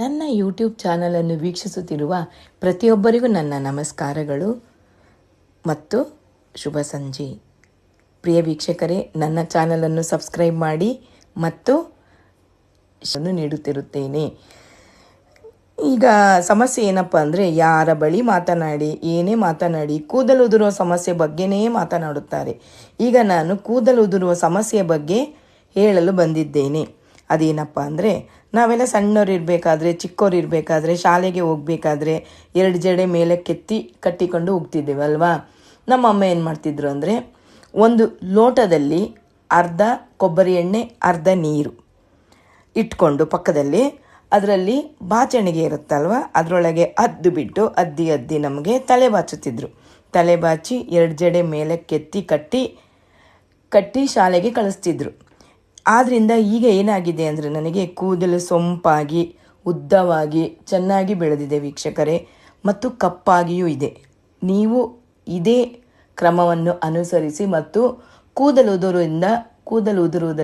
ನನ್ನ ಯೂಟ್ಯೂಬ್ ಚಾನಲನ್ನು ವೀಕ್ಷಿಸುತ್ತಿರುವ ಪ್ರತಿಯೊಬ್ಬರಿಗೂ ನನ್ನ ನಮಸ್ಕಾರಗಳು ಮತ್ತು ಶುಭ ಸಂಜೆ. ಪ್ರಿಯ ವೀಕ್ಷಕರೇ, ನನ್ನ ಚಾನಲನ್ನು ಸಬ್ಸ್ಕ್ರೈಬ್ ಮಾಡಿ ಮತ್ತು ನೀಡುತ್ತಿರುತ್ತೇನೆ. ಈಗ ಸಮಸ್ಯೆ ಏನಪ್ಪ ಅಂದರೆ, ಯಾರ ಬಳಿ ಮಾತನಾಡಿ ಏನೇ ಮಾತನಾಡಿ ಕೂದಲು ಉದುರುವ ಸಮಸ್ಯೆ ಬಗ್ಗೆನೇ ಮಾತನಾಡುತ್ತಾರೆ. ಈಗ ನಾನು ಕೂದಲು ಉದುರುವ ಸಮಸ್ಯೆಯ ಬಗ್ಗೆ ಹೇಳಲು ಬಂದಿದ್ದೇನೆ. ಅದೇನಪ್ಪ ಅಂದರೆ, ನಾವೆಲ್ಲ ಸಣ್ಣವ್ರು ಇರಬೇಕಾದ್ರೆ, ಚಿಕ್ಕವ್ರು ಇರಬೇಕಾದ್ರೆ, ಶಾಲೆಗೆ ಹೋಗ್ಬೇಕಾದ್ರೆ 2 ಜಡೆ ಮೇಲೆ ಕಟ್ಟಿಕೊಂಡು ಹೋಗ್ತಿದ್ದೇವೆ ಅಲ್ವಾ. ನಮ್ಮ ಅಮ್ಮ ಏನು ಮಾಡ್ತಿದ್ರು ಅಂದರೆ, ಒಂದು ಲೋಟದಲ್ಲಿ ಅರ್ಧ ಕೊಬ್ಬರಿ ಎಣ್ಣೆ, ಅರ್ಧ ನೀರು ಇಟ್ಕೊಂಡು ಪಕ್ಕದಲ್ಲಿ ಅದರಲ್ಲಿ ಬಾಚಣಿಗೆ ಇರುತ್ತಲ್ವ, ಅದರೊಳಗೆ ಬಿಟ್ಟು ಅದ್ದಿ ನಮಗೆ ತಲೆ ಬಾಚುತ್ತಿದ್ರು. ತಲೆ ಬಾಚಿ 2 ಜಡೆ ಮೇಲೆ ಕಟ್ಟಿ ಶಾಲೆಗೆ ಕಳಿಸ್ತಿದ್ರು. ಆದ್ದರಿಂದ ಈಗ ಏನಾಗಿದೆ ಅಂದರೆ, ನನಗೆ ಕೂದಲು ಸೊಂಪಾಗಿ ಉದ್ದವಾಗಿ ಚೆನ್ನಾಗಿ ಬೆಳೆದಿದೆ ವೀಕ್ಷಕರೇ, ಮತ್ತು ಕಪ್ಪಾಗಿಯೂ ಇದೆ. ನೀವು ಇದೇ ಕ್ರಮವನ್ನು ಅನುಸರಿಸಿ ಮತ್ತು ಕೂದಲು ಉದುರುವುದರಿಂದ